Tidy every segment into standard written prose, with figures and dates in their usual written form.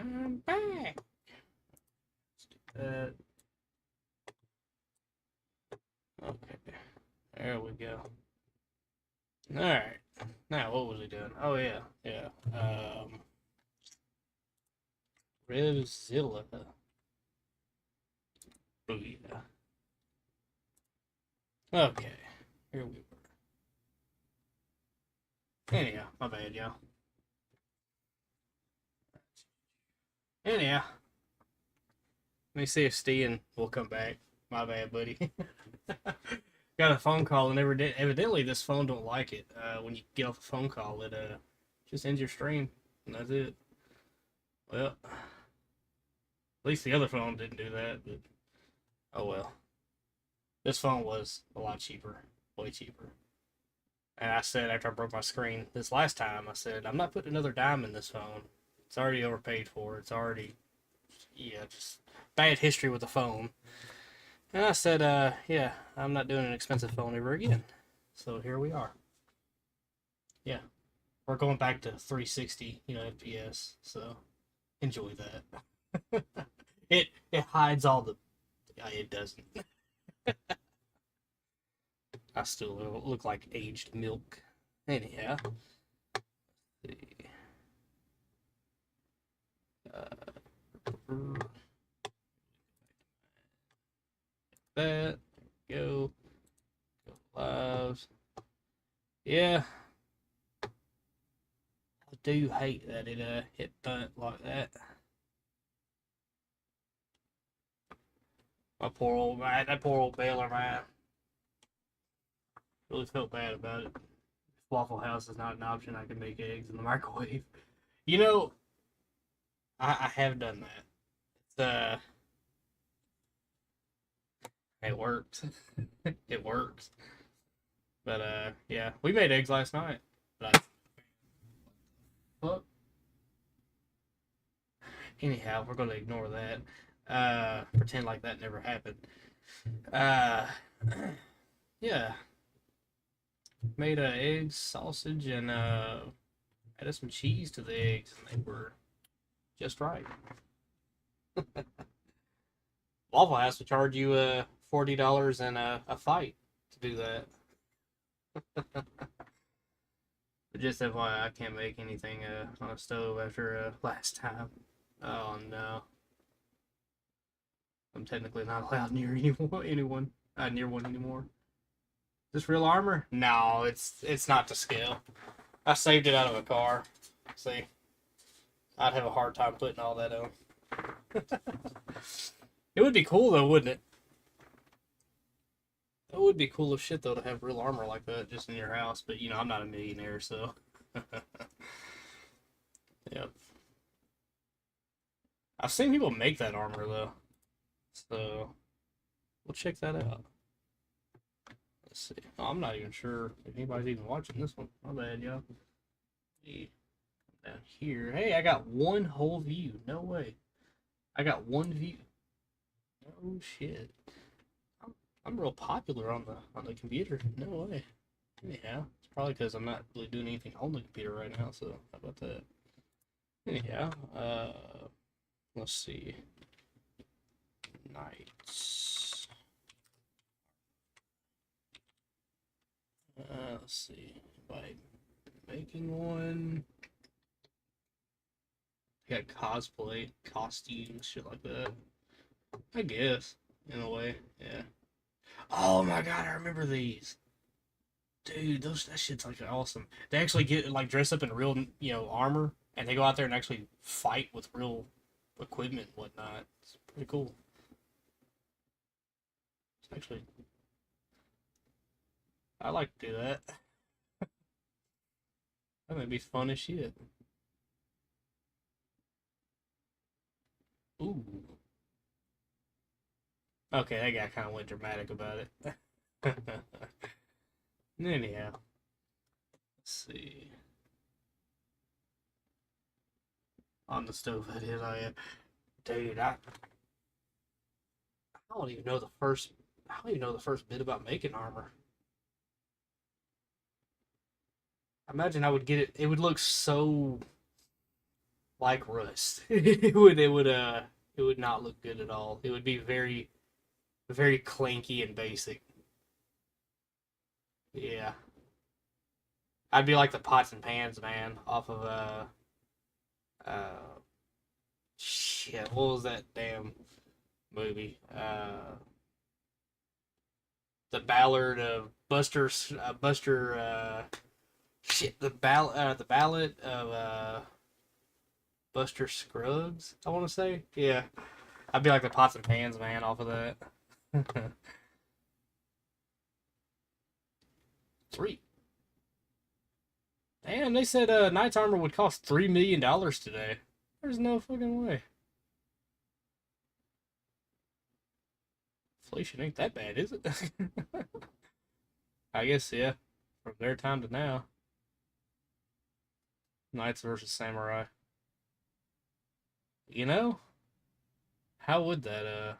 I'm back. Let's do that. Okay. There we go. Alright. Now, what was he doing? Oh, yeah. Yeah. Revzilla. Oh, yeah. Okay. Here we were. Anyhow, my bad, y'all. Anyhow. Let me see if Steven will come back. My bad, buddy. Got a phone call, and evidently this phone don't like it. When you get off a phone call, it just ends your stream, and that's it. Well, at least the other phone didn't do that, but oh well. This phone was a lot cheaper, way cheaper. And I said after I broke my screen this last time, I said I'm not putting another dime in this phone. It's already overpaid for. It's already, yeah, just bad history with the phone. And I said, yeah, I'm not doing an expensive phone ever again. So here we are. Yeah, we're going back to 360, FPS. So enjoy that. it hides all the. It doesn't. I still look like aged milk. Anyhow, let's see. That go live. Yeah, I do hate that it hit bunt like that. My poor old man, that poor old baler man. Really felt bad about it. If Waffle House is not an option, I can make eggs in the microwave. You know, I have done that. It works. It works. But yeah, we made eggs last night. But well, anyhow, we're gonna ignore that. Pretend like that never happened. Uh, yeah, made eggs, sausage, and added some cheese to the eggs, and they were just right. Waffle House would charge you $40 and a fight to do that. But just FYI, I can't make anything on a stove after last time. Oh no. I'm technically not allowed near anyone near one anymore. Is this real armor? No, it's not to scale. I saved it out of a car. See, I'd have a hard time putting all that on. It would be cool though, wouldn't it? It would be cool as shit though to have real armor like that just in your house. But I'm not a millionaire, so. Yep. I've seen people make that armor though, so we'll check that out. Let's see. Oh, I'm not even sure if anybody's even watching this one. My bad, y'all. Down here. Hey, I got one whole view. No way. I got one view. Oh shit. I'm real popular on the computer. No way. Anyhow, it's probably because I'm not really doing anything on the computer right now. So how about that? Anyhow, let's see. Knights. Let's see. By making one. Got cosplay, costumes, shit like that. I guess, in a way, yeah. Oh my god, I remember these. Dude, that shit's like awesome. They actually get like dressed up in real, armor, and they go out there and actually fight with real equipment and whatnot. It's pretty cool. It's actually, I like to do that. That might be fun as shit. Ooh. Okay, that guy kind of went dramatic about it. Anyhow, let's see. On the stove, that is. Dude, I don't even know the first. I don't even know the first bit about making armor. I imagine I would get it. It would look so like rust. It would not look good at all. It would be very very clanky and basic. Yeah. I'd be like the pots and pans man off of uh shit, what was that damn movie? The Ballad of Buster shit, the Ballad of Buster Scruggs, I want to say. Yeah. I'd be like the pots and pans man off of that. Three. Damn, they said Knight's armor would cost $3 million today. There's no fucking way. Inflation ain't that bad, is it? I guess, yeah. From their time to now. Knights versus Samurai. You know, how would that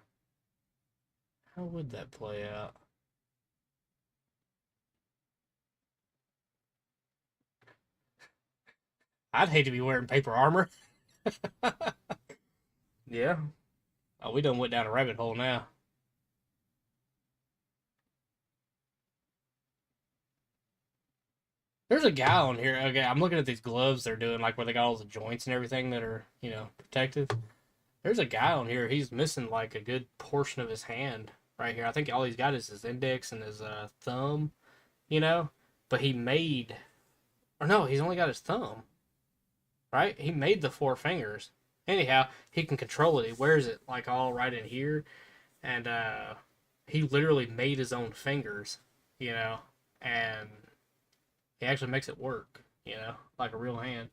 how would that play out? I'd hate to be wearing paper armor. Yeah. Oh, we done went down a rabbit hole now. There's a guy on here. Okay, I'm looking at these gloves they're doing, like where they got all the joints and everything that are, protective. There's a guy on here. He's missing like a good portion of his hand right here. I think all he's got is his index and his thumb, you know. But he made, or no, he's only got his thumb, right? He made the four fingers. Anyhow, he can control it. He wears it like all right in here, and he literally made his own fingers, you know, and he actually makes it work, like a real hand.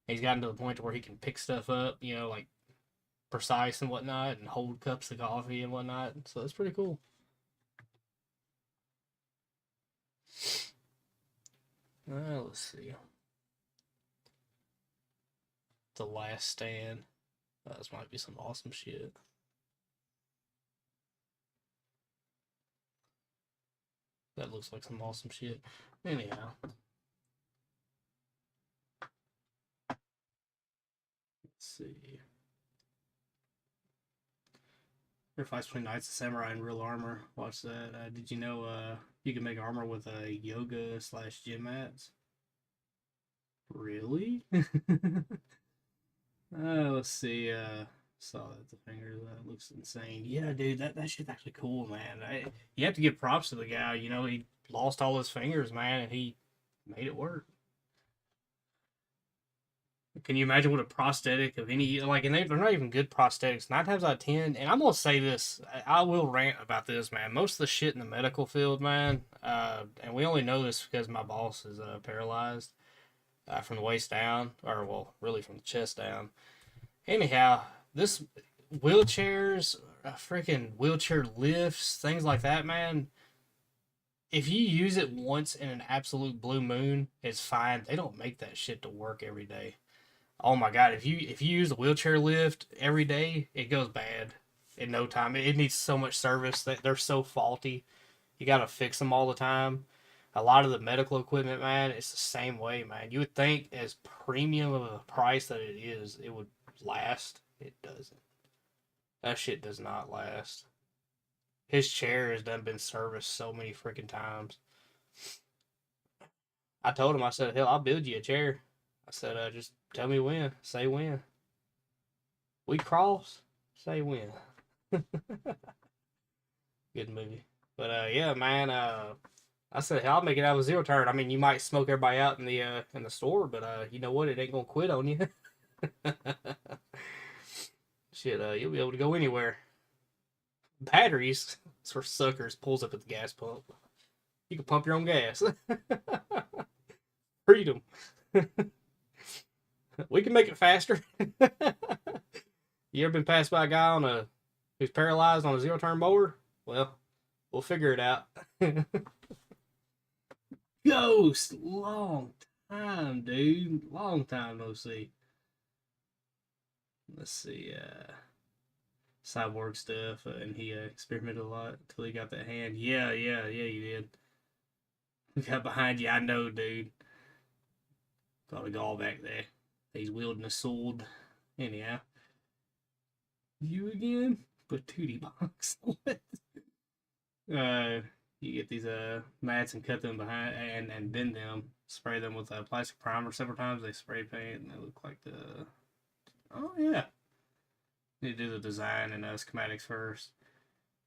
He's gotten to the point where he can pick stuff up, like precise and whatnot, and hold cups of coffee and whatnot. So it's pretty cool. Let's see. The Last Stand. This might be some awesome shit. That looks like some awesome shit. Anyhow. Let's see. Your fights between Knights and Samurai in real armor. Watch that. Did you know you can make armor with yoga / gym mats? Really? Let's see. Saw that the finger. That looks insane. Yeah, dude, that shit's actually cool, man. You have to give props to the guy. He lost all his fingers, man, and he made it work. Can you imagine what a prosthetic of any like? And they're not even good prosthetics. 9 times out of 10, and I'm gonna say this. I will rant about this, man. Most of the shit in the medical field, man, and we only know this because my boss is paralyzed from the waist down, or well, really from the chest down. Anyhow, this wheelchairs, freaking wheelchair lifts, things like that, man. If you use it once in an absolute blue moon, it's fine. They don't make that shit to work every day. Oh my god, if you use the wheelchair lift every day, it goes bad in no time. It needs so much service that they're so faulty. You got to fix them all the time. A lot of the medical equipment, man, it's the same way, man. You would think as premium of a price that it is, it would last. It doesn't. That shit does not last. His chair has done been serviced so many freaking times. I told him, I said, hell, I'll build you a chair. I said, just tell me when. Say when. We cross. Say when. Good movie. But yeah, man. I said, hell, I'll make it out of a zero turn. I mean, you might smoke everybody out in the store, but you know what? It ain't gonna quit on you. Shit, you'll be able to go anywhere. Batteries, that's for suckers. Pulls up at the gas pump. You can pump your own gas. Freedom. We can make it faster. You ever been passed by a guy who's paralyzed on a zero turn mower? Well, we'll figure it out. Ghost, long time, dude. Long time no see. Let's see, Cyborg stuff, and he experimented a lot until he got that hand. Yeah, you did. We got behind you, I know, dude. Probably go all back there. He's wielding a sword. Anyhow, you again? Patootie box. What? Uh, you get these mats and cut them behind and bend them. Spray them with a plastic primer several times. They spray paint and they look like the. Oh yeah. You do the design and schematics first.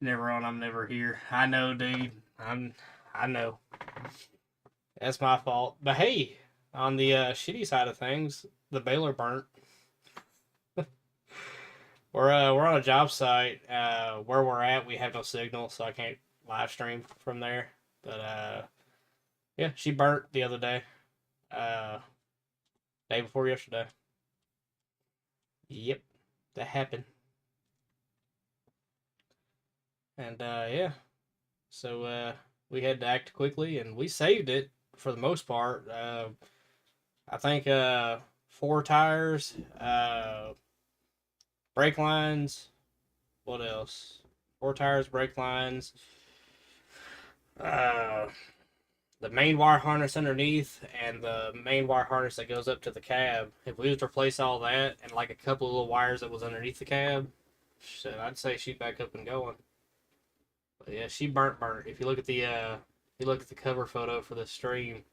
Never on. I'm never here. I know, dude. I know. That's my fault. But hey, on the shitty side of things, the baler burnt. We're on a job site. Where we're at, we have no signal, so I can't live stream from there. But yeah, she burnt the other day. Day before yesterday. Yep, that happened. And yeah, so we had to act quickly, and we saved it for the most part. I think 4 tires, brake lines. What else? 4 tires, brake lines. Uh, the main wire harness underneath, and the main wire harness that goes up to the cab. If we was to replace all that and like a couple of little wires that was underneath the cab, shit, I'd say she'd back up and going. But yeah, she burnt. If you look at the cover photo for the stream,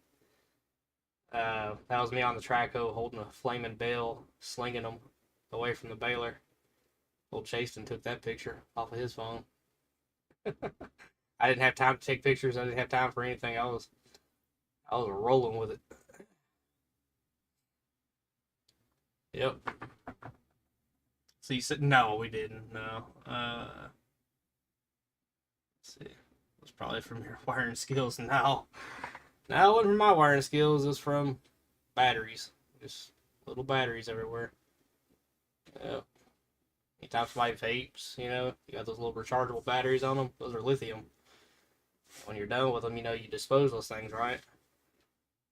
that was me on the traco holding a flaming bell, slinging them away from the baler. Old Chasten took that picture off of his phone. I didn't have time to take pictures. I didn't have time for anything. I was rolling with it. Yep. So you said no, we didn't. No. Let's see. It was probably from your wiring skills. No, it wasn't from my wiring skills. It was from batteries. Just little batteries everywhere. Yep. Anytime somebody vapes, you got those little rechargeable batteries on them. Those are lithium. When you're done with them, you dispose those things, right?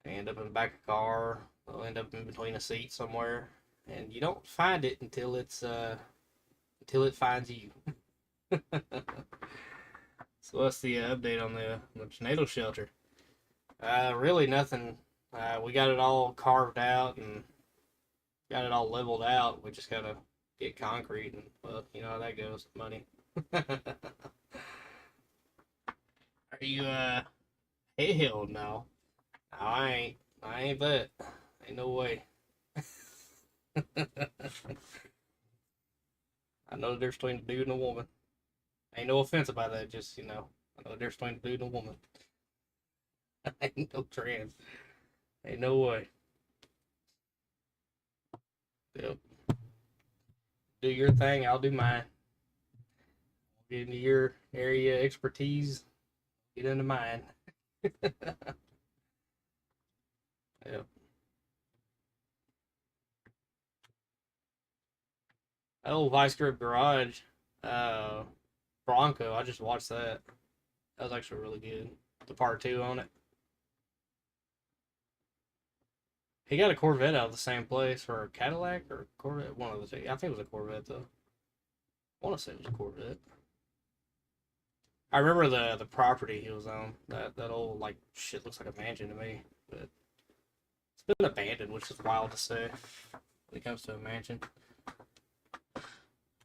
They end up in the back of a car. They'll end up in between a seat somewhere, and you don't find it until it finds you. So what's the update on the tornado shelter? Really nothing. We got it all carved out and got it all leveled out. We just gotta get concrete, and well, you know how that goes. Money. Are you hell no. No, I ain't that. Ain't no way. I know the difference between a dude and a woman. Ain't no offense about that, just I know the difference between a dude and a woman. Ain't no trans. Ain't no way. Yep. Do your thing, I'll do mine. Get into your area expertise, get into mine. Yep. That old Vice Grip Garage, uh, Bronco, I just watched that. That was actually really good. The part 2 on it. He got a Corvette out of the same place, or a Cadillac, or Corvette, one of the two. I think it was a Corvette, though. I want to say it was a Corvette. I remember the property he was on. That old, like, shit looks like a mansion to me. But it's been abandoned, which is wild to say when it comes to a mansion.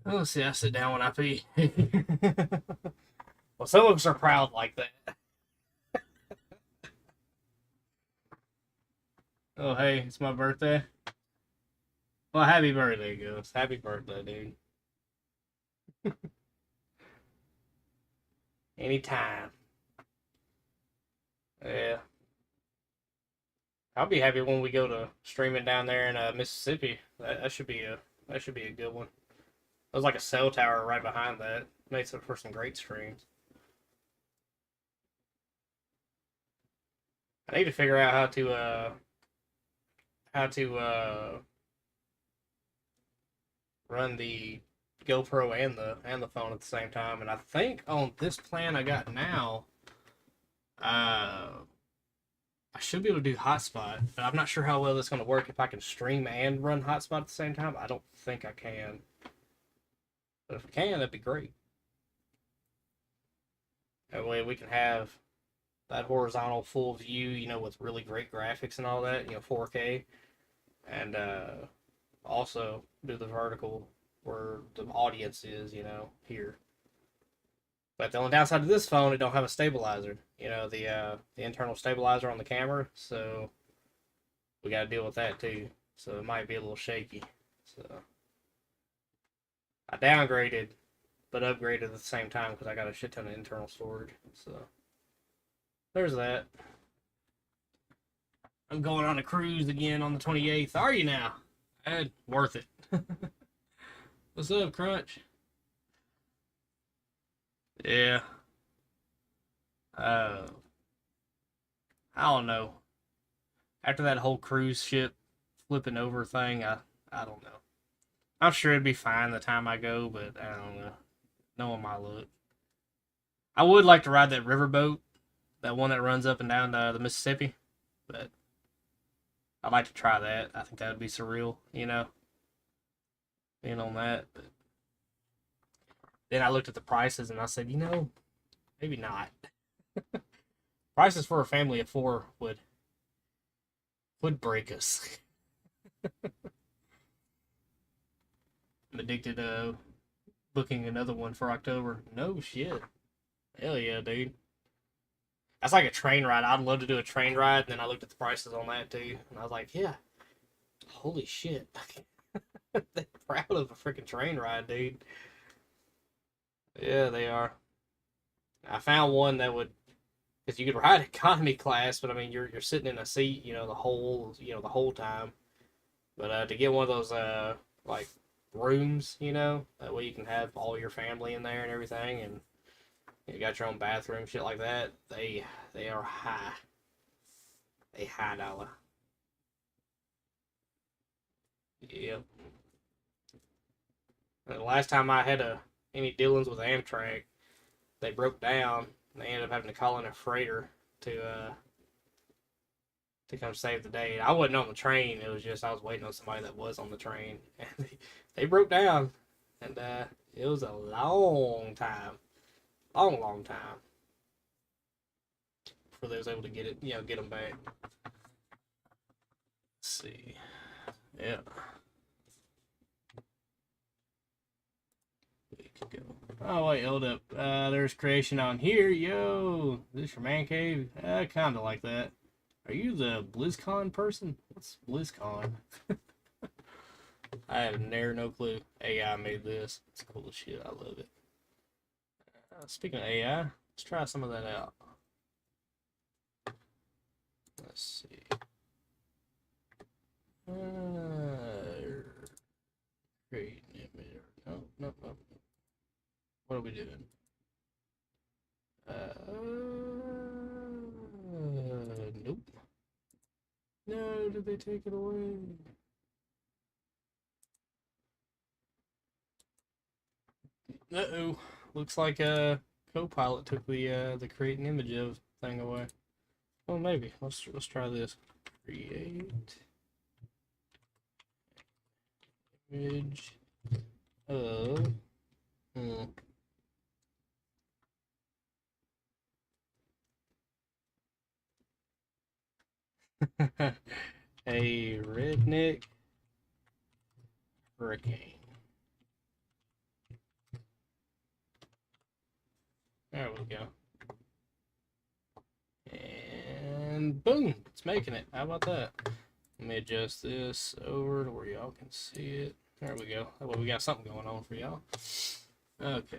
Oh, see, I sit down when I pee. Well, some of us are proud like that. Oh, hey, it's my birthday. Well, happy birthday, Ghost. Happy birthday, dude. Anytime. Yeah. I'll be happy when we go to streaming down there in Mississippi. That should be a good one. There's like a cell tower right behind that. Makes it for some great streams. I need to figure out how to run the GoPro and the phone at the same time. And I think on this plan I got now, I should be able to do hotspot, but I'm not sure how well that's going to work if I can stream and run hotspot at the same time. I don't think I can. But if I can, that'd be great. That way we can have that horizontal full view, with really great graphics and all that, 4K. and also do the vertical where the audience is, here. But the only downside to this phone, it don't have a stabilizer. The internal stabilizer on the camera, so we got to deal with that too. So it might be a little shaky. So I downgraded, but upgraded at the same time because I got a shit ton of internal storage. So there's that. I'm going on a cruise again on the 28th. Are you now? Worth it. What's up, Crunch? Yeah. Uh, I don't know. After that whole cruise ship flipping over thing, I don't know. I'm sure it'd be fine the time I go, but I don't know. Knowing my luck. I would like to ride that riverboat, that one that runs up and down the Mississippi, but I'd like to try that. I think that would be surreal, being on that. But then I looked at the prices and I said, maybe not. Prices for a family of four would break us. I'm addicted to booking another one for October. No shit. Hell yeah, dude. That's like a train ride. I'd love to do a train ride. And then I looked at the prices on that too, and I was like, yeah, holy shit. They're proud of a freaking train ride, dude. Yeah, they are. I found one that would, because you could ride economy class, but I mean, you're sitting in a seat, the whole time. But to get one of those like rooms, that way you can have all your family in there and everything, and you got your own bathroom, shit like that. They are high. They high dollar. Yep. And the last time I had any dealings with Amtrak, they broke down. And they ended up having to call in a freighter to come save the day. I wasn't on the train. It was just I was waiting on somebody that was on the train, and they broke down, and it was a long time, long time before they was able to get it, get them back. Let's see, yeah. We could go. Oh wait, hold up. There's creation on here. Yo, is this your man cave? Kinda like that. Are you the BlizzCon person? What's BlizzCon? I have no clue. AI made this. It's cool as shit. I love it. Speaking of AI, let's try some of that out. Let's see. Create an image. No. What are we doing? Nope. No, did they take it away? Uh-oh. Looks like Copilot took the create an image of thing away. Well, maybe. Let's try this. Create image of a redneck hurricane. There we go. And boom, it's making it. How about that? Let me adjust this over to where y'all can see it. There we go. That way we got something going on for y'all. Okay.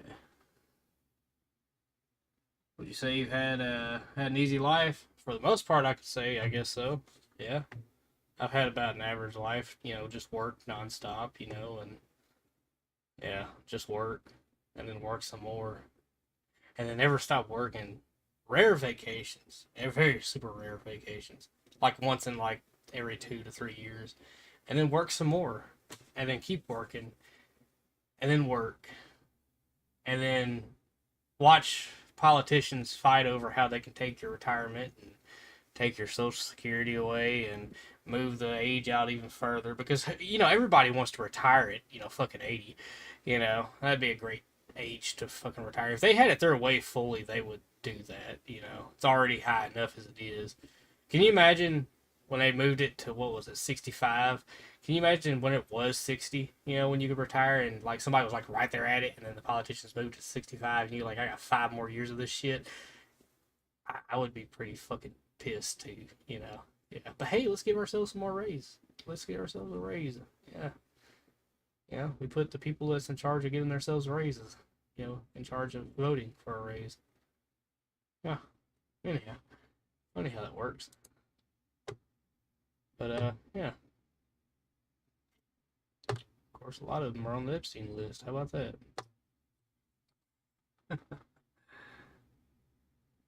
Would you say you've had an easy life? For the most part, I could say, I guess so. Yeah. I've had about an average life, just work nonstop, and yeah, just work and then work some more and then never stop working. Rare vacations, very super rare vacations, like once in like every 2 to 3 years, and then work some more and then keep working and then work and then watch politicians fight over how they can take your retirement and take your social security away and move the age out even further because everybody wants to retire at fucking 80. That'd be a great age to fucking retire. If they had it their way fully, they would do that. It's already high enough as it is. Can you imagine when they moved it to, what was it, 65. Can you imagine when it was 60? You know, when you could retire and like somebody was like right there at it, and then the politicians moved to 65, and you're like, I got 5 more years of this shit. I would be pretty fucking pissed too. You know. Yeah. But hey, let's give ourselves some more raise. Let's get ourselves a raise. Yeah. Yeah. We put the people that's in charge of giving themselves raises. You know, in charge of voting for a raise. Yeah. Anyhow, funny how that works. But yeah. Of course, a lot of them are on the Epstein list. How about that?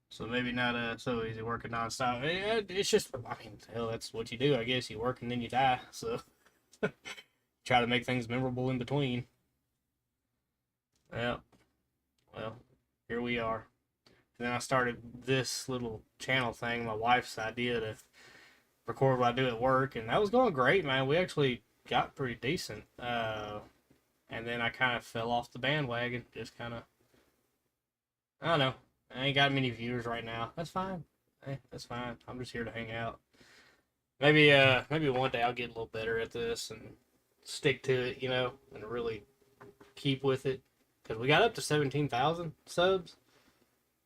So maybe not so easy working nonstop. It's just, I mean, hell, that's what you do. I guess you work and then you die. So try to make things memorable in between. Yeah. Well, here we are. And then I started this little channel thing, my wife's idea to record what I do at work, and that was going great, man. We actually got pretty decent. And then I kind of fell off the bandwagon. Just kind of, I don't know. I ain't got many viewers right now. That's fine. Hey, that's fine. I'm just here to hang out. Maybe one day I'll get a little better at this and stick to it, you know, and really keep with it. Because we got up to 17,000 subs.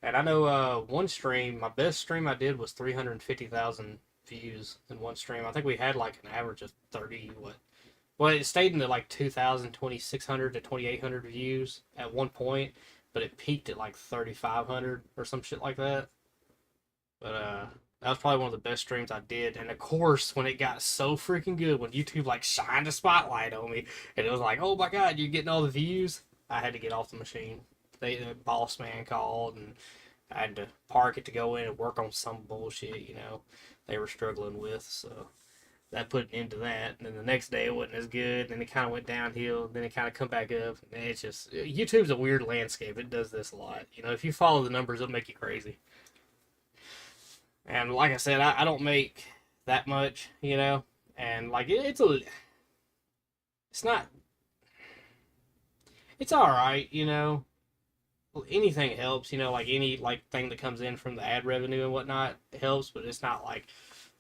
And I know one stream, my best stream I did was 350,000 views in one stream. I think we had like an average of 30, what? Well, it stayed in the like 2,000, 2,600 to 2,800 views at one point, but it peaked at like 3,500 or some shit like that. But that was probably one of the best streams I did. And of course, when it got so freaking good, when YouTube like shined a spotlight on me, and it was like, oh my god, you're getting all the views, I had to get off the machine. The boss man called, and I had to park it to go in and work on some bullshit, you know, they were struggling with. So that put an end to that. And then the next day it wasn't as good. And then it kind of went downhill. Then it kind of come back up. And it's just, YouTube's a weird landscape. It does this a lot. You know, if you follow the numbers, it'll make you crazy. And like I said, I don't make that much, you know, and like it's not, it's all right, you know. Anything helps, you know, like any like thing that comes in from the ad revenue and whatnot helps, but it's not like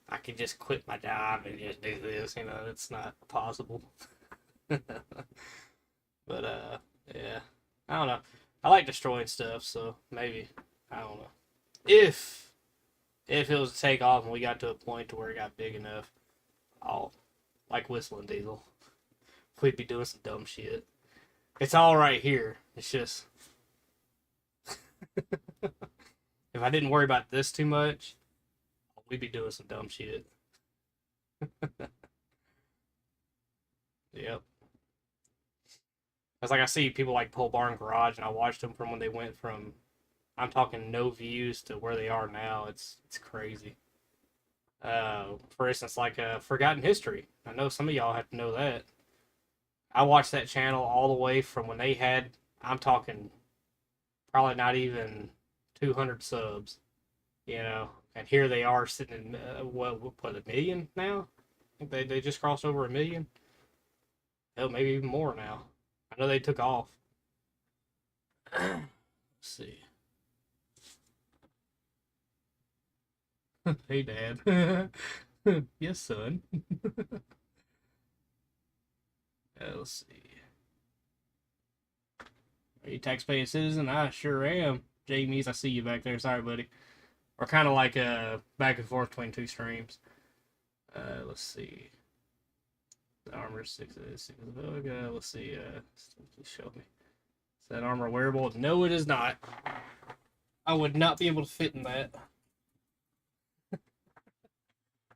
I could just quit my job and just do this, you know, it's not possible. But yeah. I don't know. I like destroying stuff, so maybe I don't know. If it was to take off and we got to a point to where it got big enough, I'll like whistling Diesel. We'd be doing some dumb shit. It's all right here. It's just if I didn't worry about this too much, we'd be doing some dumb shit. Yep. It's like I see people like Pole Barn Garage, and I watched them from when they went from, I'm talking no views, to where they are now. It's crazy. For instance, like Forgotten History. I know some of y'all have to know that. I watched that channel all the way from when they had, I'm talking probably not even 200 subs, you know, and here they are sitting in what, a million now? I think they just crossed over a million. Hell, maybe even more now. I know they took off. Let's see. Hey, Dad. Yes, son. Let's see. Are you a taxpaying citizen? I sure am. Jamie's, I see you back there. Sorry, buddy. We're kind of like back and forth between two streams. Let's see. The armor 6 let's see. Show me. Is that armor wearable? No, it is not. I would not be able to fit in that.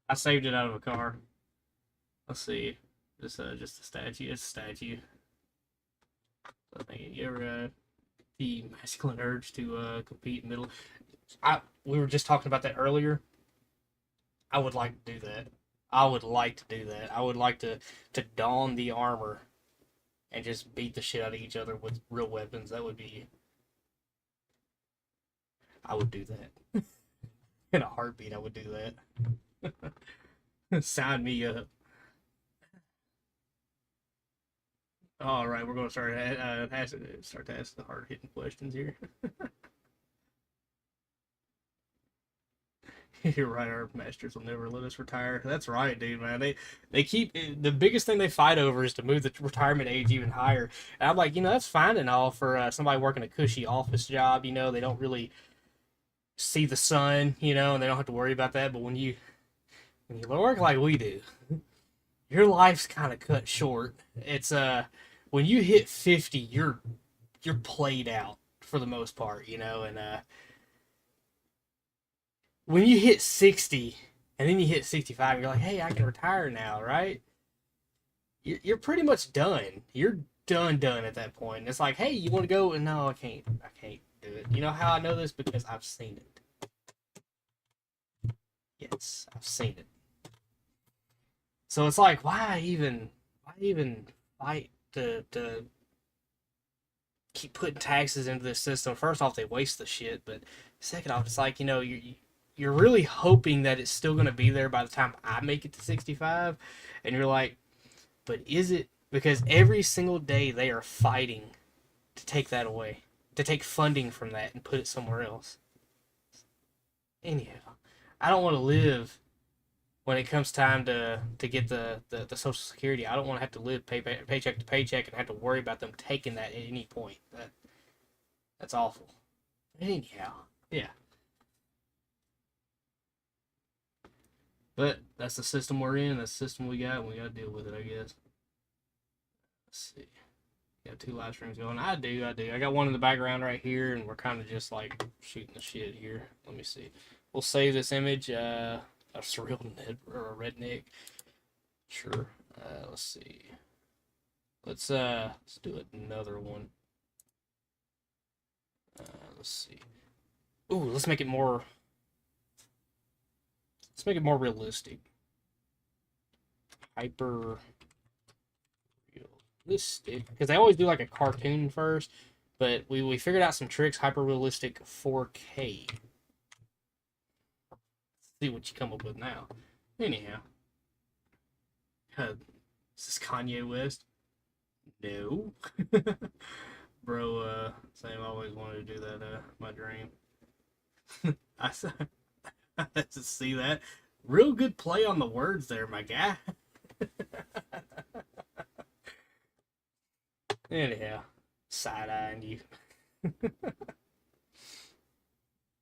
I saved it out of a car. Let's see. Just a statue. It's a statue. I think you ever the masculine urge to compete in middle. We were just talking about that earlier. I would like to do that. I would like to do that. I would like to don the armor and just beat the shit out of each other with real weapons. That would be. I would do that in a heartbeat. I would do that. Sign me up. All right, we're gonna start to ask the hard hitting questions here. You're right. Our masters will never let us retire. That's right, dude, man. They keep the biggest thing they fight over is to move the retirement age even higher. And I'm like, that's fine and all for somebody working a cushy office job. They don't really see the sun, and they don't have to worry about that. But when you work like we do, your life's kind of cut short. It's when you hit 50, you're played out for the most part, and when you hit 60 and then you hit 65, you're like, hey, I can retire now, right? You're pretty much done. You're done at that point. And it's like, hey, you want to go? And no, I can't do it. You know how I know this? Because I've seen it. Yes, I've seen it. So it's like, why even fight to keep putting taxes into this system? First off, they waste the shit, but second off, it's like, you're really hoping that it's still going to be there by the time I make it to 65, and you're like, but is it? Because every single day they are fighting to take that away, to take funding from that and put it somewhere else. Anyhow, I don't want to live when it comes time to get the Social Security. I don't want to have to live paycheck to paycheck and have to worry about them taking that at any point. That's awful. Anyhow, yeah. But that's the system we're in. That's the system we got, and we got to deal with it, I guess. Let's see. Got 2 live streams going. I do. I got one in the background right here, and we're kind of just like shooting the shit here. Let me see. We'll save this image. A surreal or a redneck. Sure. Let's see. Let's do another one. Let's see. Ooh, let's make it more realistic. Hyper realistic. Because they always do like a cartoon first, but we figured out some tricks. Hyper realistic 4K. See what you come up with now. Anyhow. Is this Kanye West? No. Bro, Sam always wanted to do that, my dream. I just see that. Real good play on the words there, my guy. Anyhow, side-eyeing you.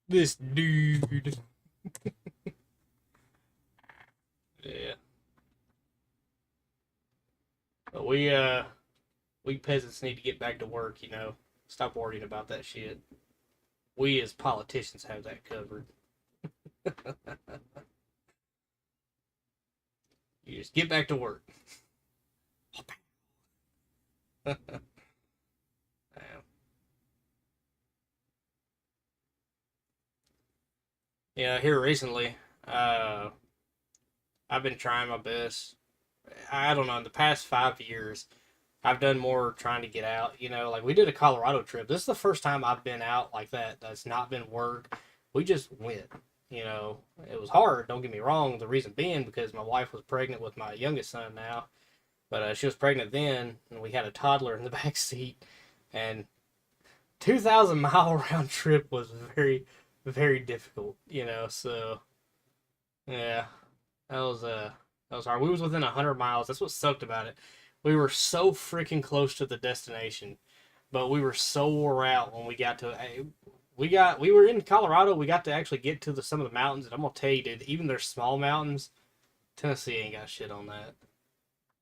This dude. Yeah. But we peasants need to get back to work, Stop worrying about that shit. We as politicians have that covered. You just get back to work. Yeah, here recently, I've been trying my best. I don't know, in the past 5 years, I've done more trying to get out. Like we did a Colorado trip. This is the first time I've been out like that. That's not been work. We just went. It was hard. Don't get me wrong. The reason being because my wife was pregnant with my youngest son now, but she was pregnant then, and we had a toddler in the back seat, and 2,000 mile round trip was very, very difficult. So yeah, that was hard. We was within 100 miles. That's what sucked about it. We were so freaking close to the destination, but we were so wore out when we got to. We were in Colorado. We got to actually get to some of the mountains, and I'm gonna tell you, dude. Even their small mountains, Tennessee ain't got shit on that.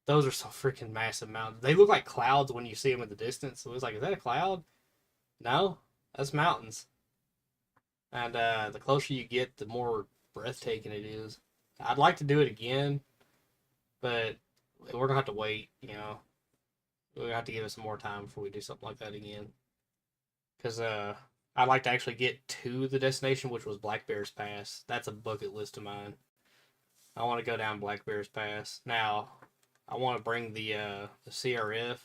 Those are some freaking massive mountains. They look like clouds when you see them in the distance. So it was like, is that a cloud? No, that's mountains. And the closer you get, the more breathtaking it is. I'd like to do it again, but we're gonna have to wait. We're gonna have to give it some more time before we do something like that again. Because I'd like to actually get to the destination, which was Black Bears Pass. That's a bucket list of mine. I want to go down Black Bears Pass. Now, I want to bring the CRF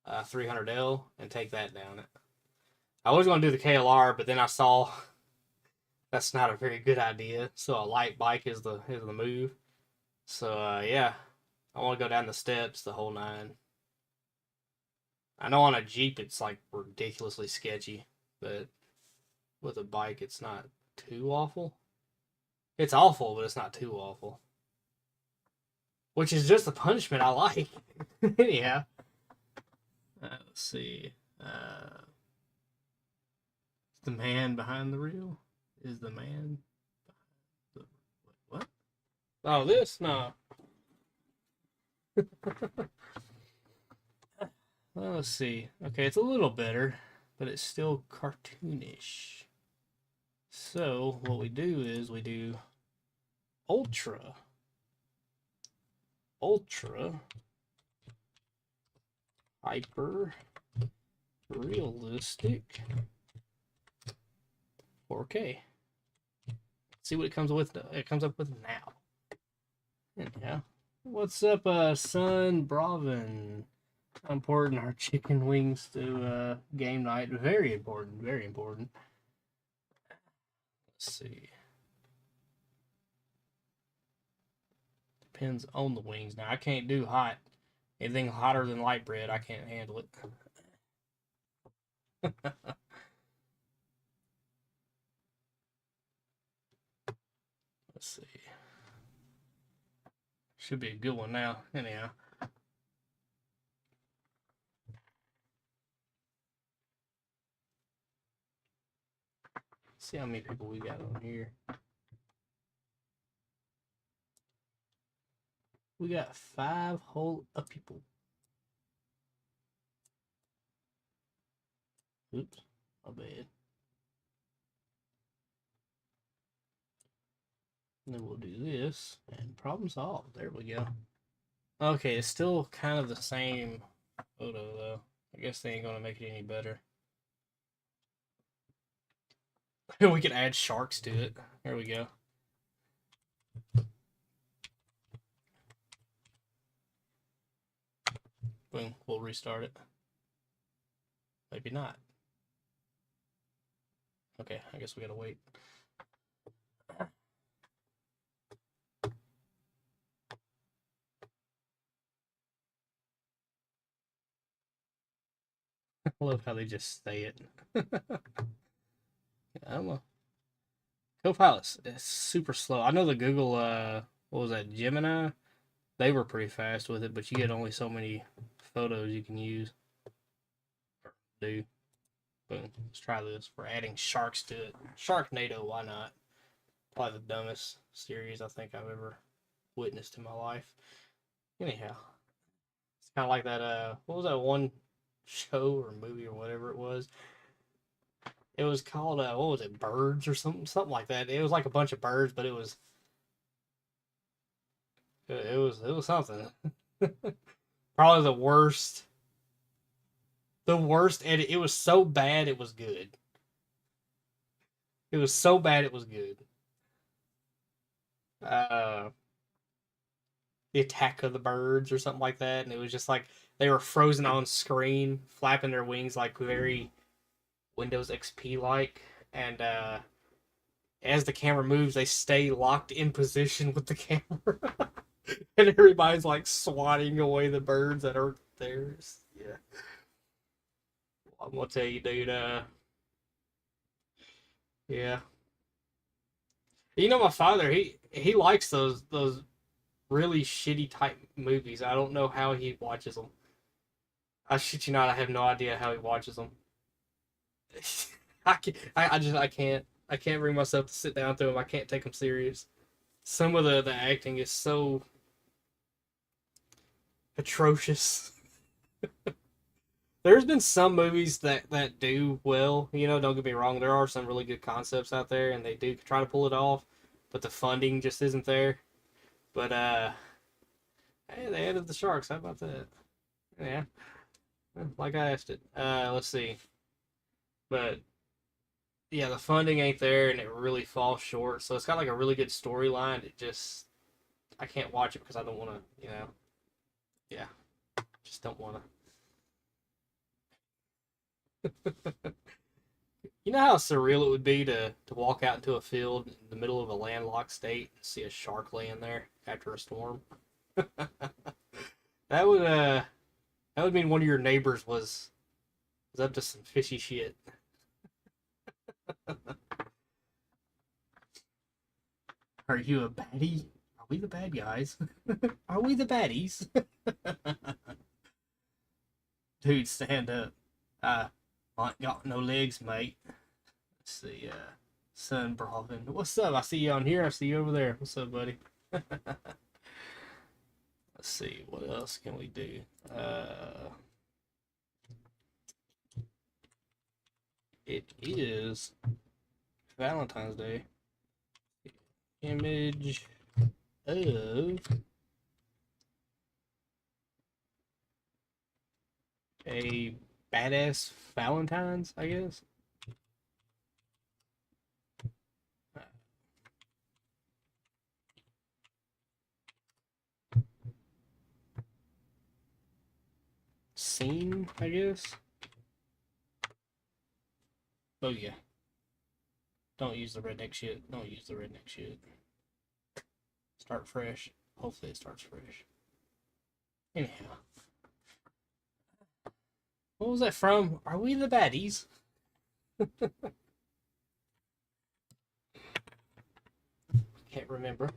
300L and take that down it. I was going to do the KLR, but then I saw that's not a very good idea. So a light bike is the move. So yeah, I want to go down the steps, the whole nine. I know on a Jeep it's like ridiculously sketchy, but with a bike it's not too awful. It's awful, but it's not too awful. Which is just a punishment I like. Anyhow. Let's see. The man behind the reel is the man. What? Oh, this? No. Well, let's see. Okay, it's a little better, but it's still cartoonish. So, what we do is we do ultra, hyper realistic 4K. See what it comes with. It comes up with now. Yeah. What's up, son Bravin? How important are chicken wings to game night? Very important. Very important. Let's see. Depends on the wings. Now I can't do hot. Anything hotter than light bread, I can't handle it. Let's see. Should be a good one now. Anyhow. See how many people we got on here. We got 5 whole people. Oops, my bad. And then we'll do this, and problem solved. There we go. Okay, it's still kind of the same photo, though. I guess they ain't gonna make it any better. We could add sharks to it. There we go. Boom, we'll restart it. Maybe not. Okay, I guess we gotta wait. I love how they just say it. I don't know. Copilot is super slow. I know the Google, what was that, Gemini? They were pretty fast with it, but you get only so many photos you can use. Or do. Boom. Let's try this. We're adding sharks to it. Sharknado, why not? Probably the dumbest series I think I've ever witnessed in my life. Anyhow. It's kind of like that, what was that one show or movie or whatever it was? It was called, what was it, Birds or something like that. It was like a bunch of birds, but it was something. Probably the worst. The worst edit. It was so bad it was good. It was so bad it was good. The Attack of the Birds or something like that, and it was just like they were frozen on screen, flapping their wings like very Windows XP like, and as the camera moves, they stay locked in position with the camera, and everybody's like swatting away the birds that are theirs. Yeah, I'm gonna tell you, dude. Yeah, you know my father. He likes those really shitty type movies. I don't know how he watches them. I shit you not. I have no idea how he watches them. I can't. I can't bring myself to sit down through them. I can't take them serious. Some of the acting is so atrocious. There's been some movies that do well. You know, don't get me wrong. There are some really good concepts out there, and they do try to pull it off, but the funding just isn't there. But hey, they added the sharks. How about that? Yeah, like I asked it. Let's see. But yeah, the funding ain't there, and it really falls short. So it's got like a really good storyline. It just I can't watch it because I don't want to. You know, yeah, just don't want to. You know how surreal it would be to walk out into a field in the middle of a landlocked state and see a shark laying there after a storm? That would mean one of your neighbors was up to some fishy shit. Are you a baddie? Are we the bad guys? Are we the baddies? Dude, stand up. I ain't got no legs, mate. Let's see, Son Bravin. What's up? I see you on here. I see you over there. What's up, buddy? Let's see, what else can we do? It is Valentine's Day. Image of a badass Valentine's, I guess. Scene, I guess. Oh yeah. Don't use the redneck shit. Don't use the redneck shit. Start fresh. Hopefully it starts fresh. Anyhow. What was that from? Are we the baddies? Can't remember.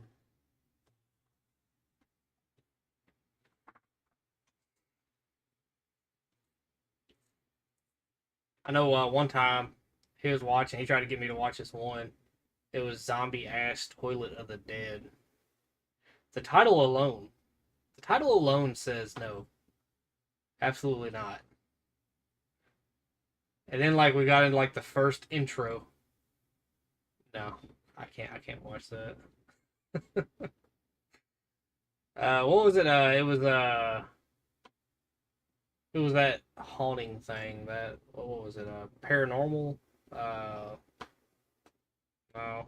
I know one time he was watching, he tried to get me to watch this one. It was Zombie Ass Toilet of the Dead. The title alone says no. Absolutely not. And then like we got in like the first intro. No, I can't watch that. What was it? It was that haunting thing. That what was it? Paranormal. Uh, no.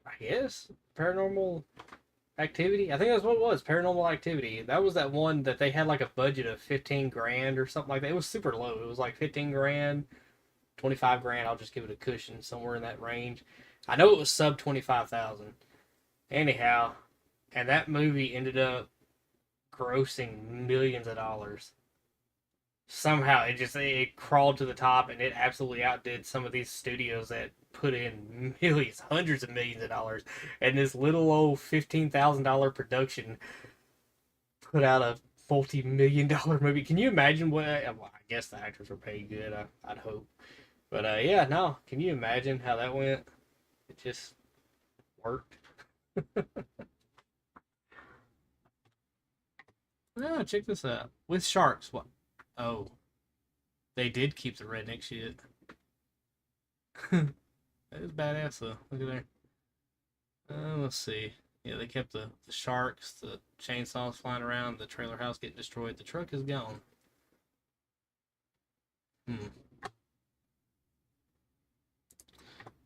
I guess Paranormal Activity. I think that's what it was. Paranormal Activity. That was that one that they had like a budget of 15 grand or something like that. It was super low. It was like 15 grand, 25 grand. I'll just give it a cushion somewhere in that range. I know it was sub 25,000. Anyhow, and that movie ended up grossing millions of dollars. Somehow it crawled to the top and it absolutely outdid some of these studios that put in millions, hundreds of millions of dollars, and this little old $15,000 production put out a multi-million-dollar movie. Can you imagine what? Well, I guess the actors were paid good. I'd hope, but yeah, no. Can you imagine how that went? It just worked. Ah, check this out. With sharks, what? Oh, they did keep the redneck shit. That is badass though. Look at there. Let's see. Yeah, they kept the sharks, the chainsaws flying around, the trailer house getting destroyed. The truck is gone. Hmm.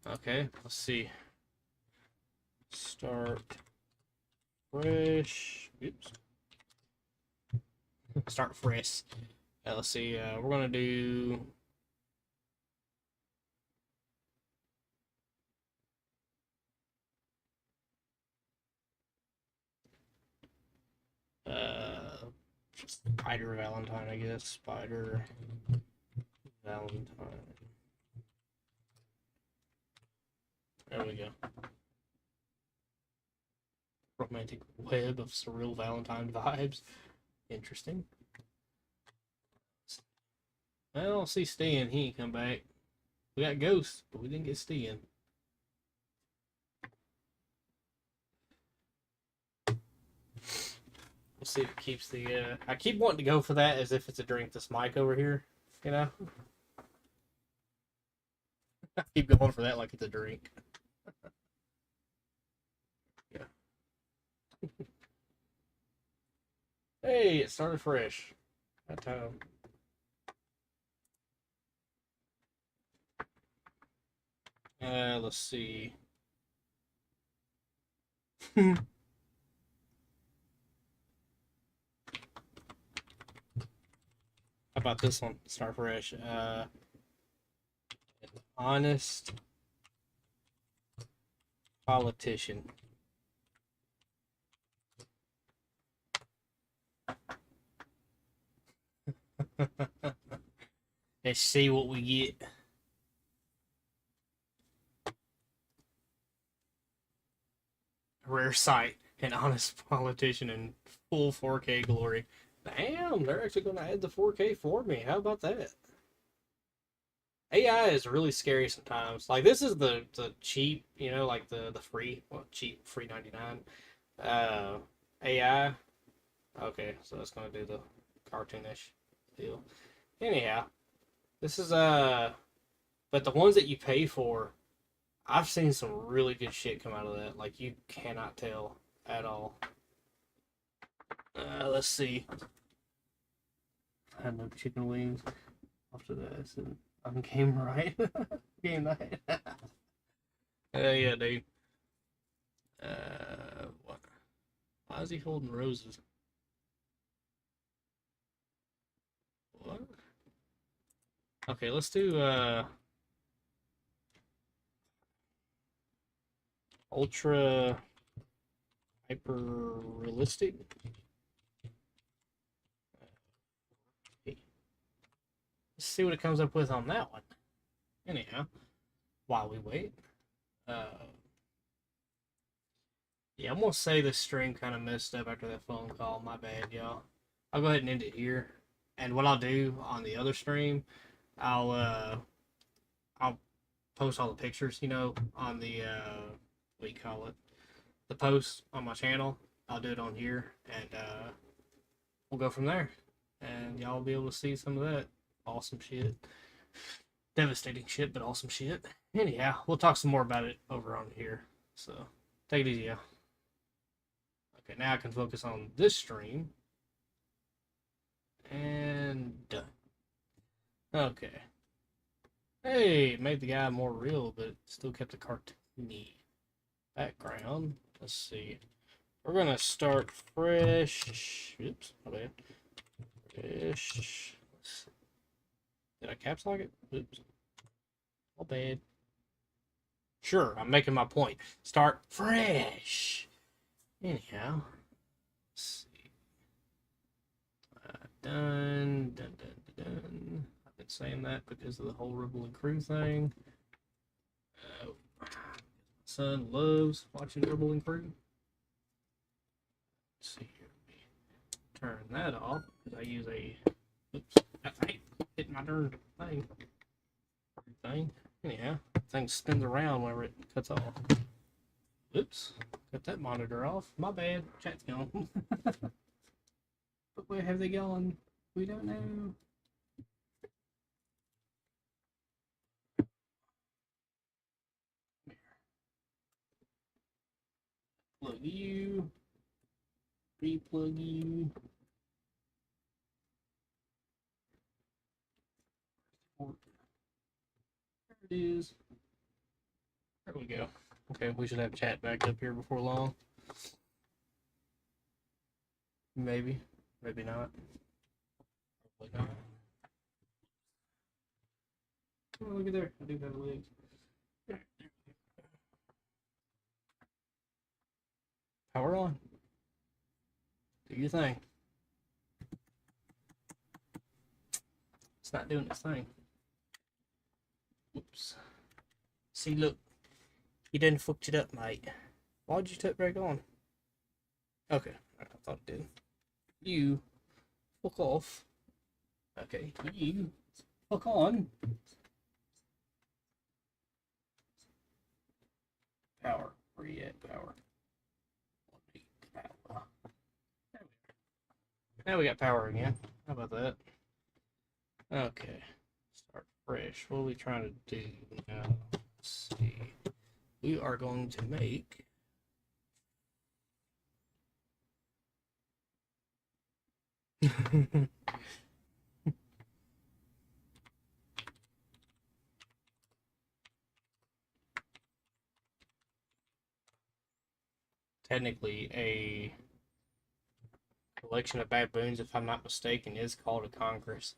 Okay, let's see. Start fresh. Oops. Start fresh. Let's see. We're gonna do. Spider Valentine, I guess. Spider Valentine. There we go. Romantic web of surreal Valentine vibes. Interesting. I don't see Stan. He ain't come back. We got Ghost, but we didn't get Stan. We'll see if it keeps the. I keep wanting to go for that as if it's a drink. This mic over here, you know. I keep going for that like it's a drink. Yeah. Hey, it started fresh. That time. Let's see. How about this one? Start fresh. Honest politician. Let's see what we get. A rare sight, an honest politician in full 4K glory. Damn, they're actually going to add the 4K for me. How about that? AI is really scary sometimes. Like this is the cheap, like the free, well, cheap free 99. AI. Okay, so it's gonna do the cartoonish deal. Anyhow, this is but the ones that you pay for, I've seen some really good shit come out of that. Like you cannot tell at all. Let's see. I had no chicken wings after that. So I'm game right. Game night. Yeah, dude. What? Why is he holding roses? What? Okay, let's do ultra hyper realistic. Let's see what it comes up with on that one. Anyhow, while we wait, yeah, I'm gonna say this stream kind of messed up after that phone call. My bad, y'all. I'll go ahead and end it here. And what I'll do on the other stream, I'll post all the pictures, on the what do you call it, the post on my channel. I'll do it on here, and we'll go from there. And y'all will be able to see some of that awesome shit, devastating shit, but awesome shit. Anyhow, we'll talk some more about it over on here. So take it easy, y'all. Okay, now I can focus on this stream. And done. Okay. Hey, made the guy more real, but still kept the cartoony background. Let's see. We're gonna start fresh. Oops, my bad. Fresh. Did I caps lock it? Oops. My bad. Sure, I'm making my point. Start fresh. Anyhow, let's see. Done. I've been saying that because of the whole Rebel and Crew thing. My son loves watching Rebel and Crew. Let's see here. Turn that off because I use a. Oops. Hey, hit my darn thing. Anyhow, thing spins around whenever it cuts off. Oops. Cut that monitor off. My bad. Chat's gone. But where have they gone? We don't know. Plug you. Replug you. There it is. There we go. Okay, we should have chat back up here before long. Maybe. Maybe not. Probably not. Oh, look at there. I do have legs. Power on. Do your thing. It's not doing its thing. Oops. See, look. You done fucked it up, mate. Why'd you turn back on? Okay. I thought it did. You. Fuck off. Okay. You. Fuck on. Power. Where you at? Power. Power. Now we got power again. How about that? Okay. Start fresh. What are we trying to do now? Let's see. We are going to make technically a collection of baboons, if I'm not mistaken, is called a congress.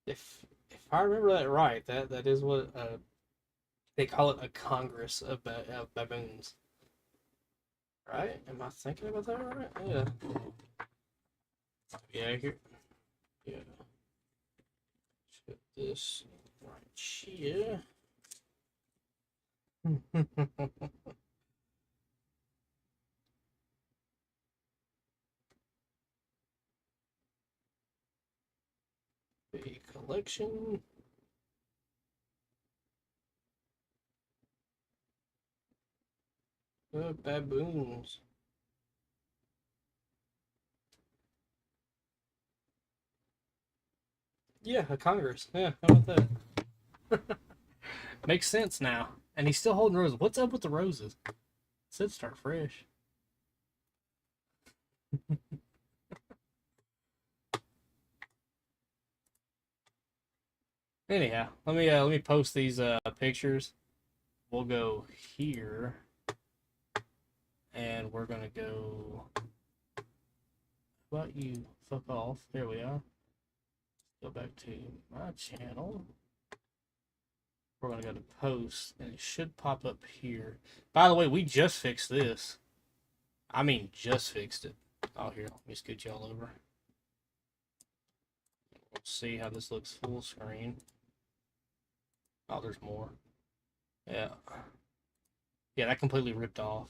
if I remember that right, that is what they call it, a congress of baboons. Right? Am I thinking about that right? Yeah. Yeah. Here. Yeah. Put this right here. A collection. Baboons. Yeah, a Congress. Yeah, how about that? Makes sense now. And he's still holding roses. What's up with the roses? It said start fresh. Anyhow, let me post these pictures. We'll go here, and we're gonna go. How about you fuck off? There we are. Go back to my channel. We're gonna go to post, and it should pop up here. By the way, we just fixed this. I mean, just fixed it. Oh, here, let me scoot y'all over. Let's see how this looks full screen. Oh, there's more. Yeah. Yeah, that completely ripped off.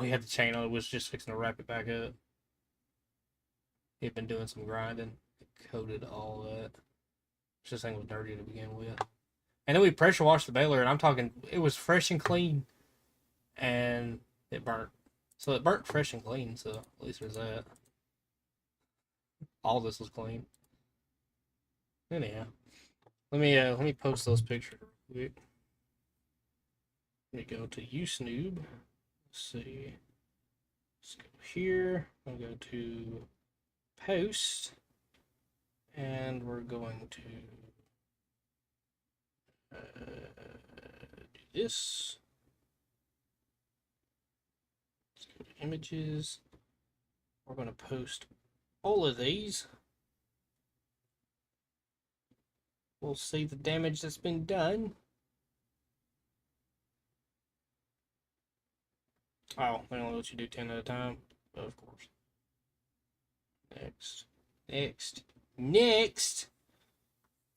We had the chain on. It was just fixing to wrap it back up. He'd been doing some grinding. It coated all that. This thing was dirty to begin with. And then we pressure washed the baler, and I'm talking, it was fresh and clean, and it burnt. So it burnt fresh and clean, so at least there's that. All this was clean. Anyhow, let me post those pictures real quick. Let me go to YouSnoob. Let's see. Let's go here. I'll go to post, and we're going to do this. Let's go to images. We're going to post all of these. We'll see the damage that's been done. Oh, they don't let you do 10 at a time. Of course. Next. Next. Next!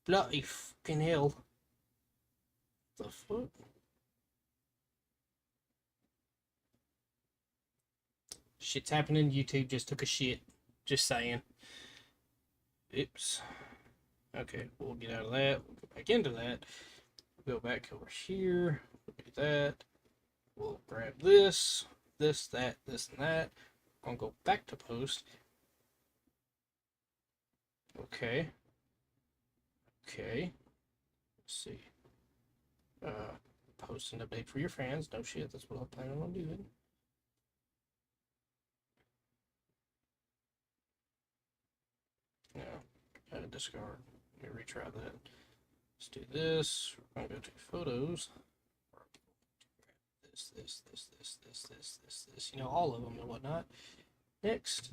Bloody fucking hell. The fuck? Shit's happening. YouTube just took a shit. Just saying. Oops. Okay, we'll get out of that. We'll go back into that. We'll go back over here. We'll do that. We'll grab this, that, this, and that. I'm gonna go back to post. Okay. Okay. Let's see. Post an update for your fans. No shit, that's what I'm planning on doing. No, discard. Let me retry that. Let's do this. We're gonna go to photos. This. You know, all of them and whatnot. Next.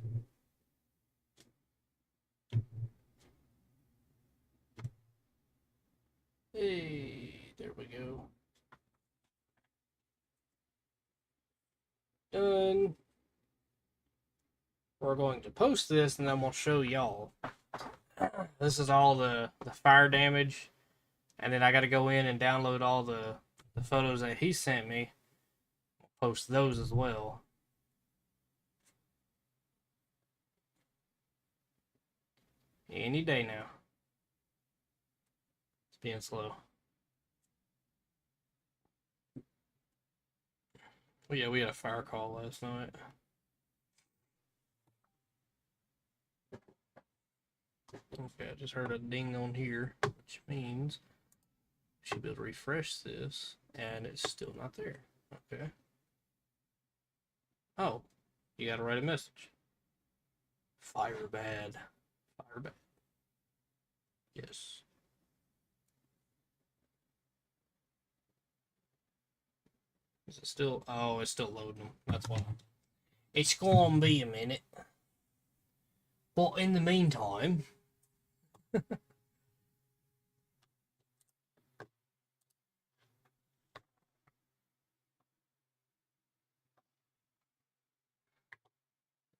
Hey, there we go. Done. We're going to post this, and then we'll show y'all. This is all the fire damage, and then I got to go in and download all the photos that he sent me. I'll post those as well. Any day now. It's being slow. Well, yeah, we had a fire call last night. Okay, I just heard a ding on here, which means I should be able to refresh this, and it's still not there. Okay. Oh, you gotta write a message. Fire bad. Fire bad. Yes. Is it still? Oh, it's still loading. That's why. It's gonna be a minute. But in the meantime, let's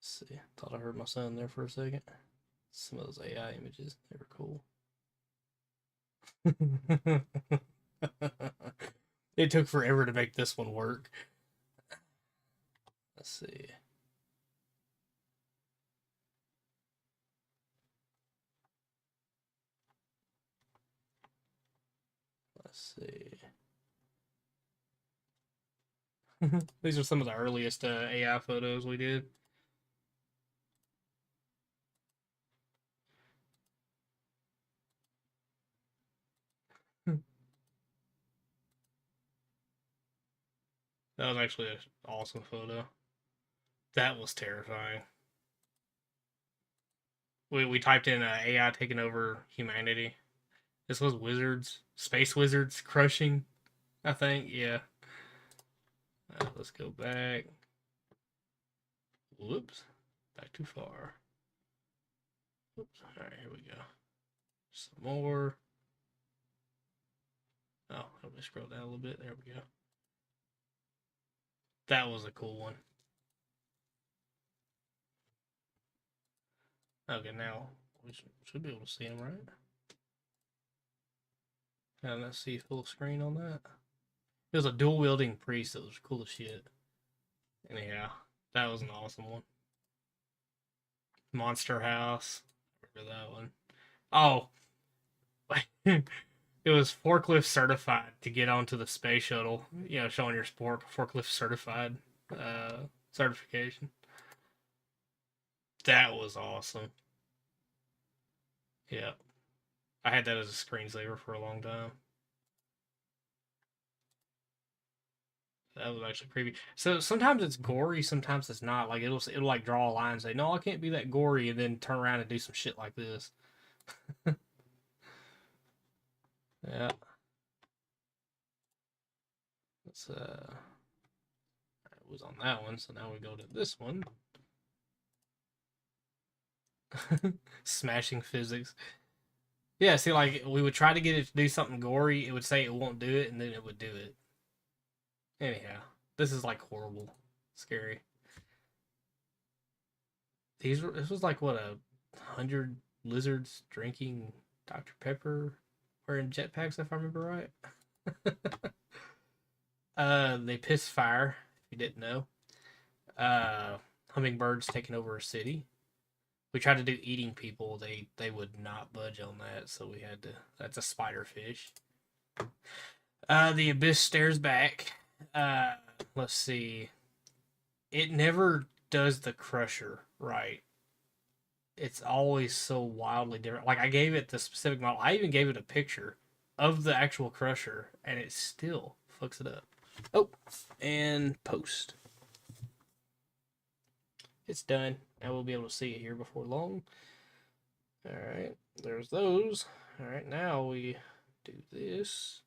see. Thought I heard my son there for a second. Some of those AI images, they were cool. It took forever to make this one work. Let's see. Let's see. These are some of the earliest AI photos we did. That was actually an awesome photo. That was terrifying. We typed in AI taking over humanity. This was wizards, space wizards crushing, I think. Yeah. Let's go back. Whoops. Back too far. Oops. Alright, here we go. Some more. Oh, let me scroll down a little bit. There we go. That was a cool one. Okay, now we should be able to see him, right? Now let's see full screen on that. It was a dual wielding priest that was cool as shit. Anyhow, that was an awesome one. Monster House. Remember that one? Oh, it was forklift certified to get onto the space shuttle. You know, showing your forklift certified certification. That was awesome. Yeah, I had that as a screensaver for a long time. That was actually creepy. So sometimes it's gory, sometimes it's not. Like it'll like draw a line and say, "No, I can't be that gory," and then turn around and do some shit like this. Yeah. Let's it was on that one, so now we go to this one. Smashing physics. Yeah, see, like we would try to get it to do something gory, it would say it won't do it, and then it would do it. Anyhow, this is like horrible, scary. This was like what 100 lizards drinking Dr. Pepper, wearing jetpacks, if I remember right. They piss fire. If you didn't know, uh, hummingbirds taking over a city. We tried to do eating people. They would not budge on that, so we had to. That's a spiderfish. The abyss stares back. Uh, let's see. It never does the crusher right. It's always so wildly different. Like I gave it the specific model. I even gave it a picture of the actual crusher, and it still fucks it up. Oh, and post. It's done. Now we'll be able to see it here before long. All right, there's those. All right, now we do this.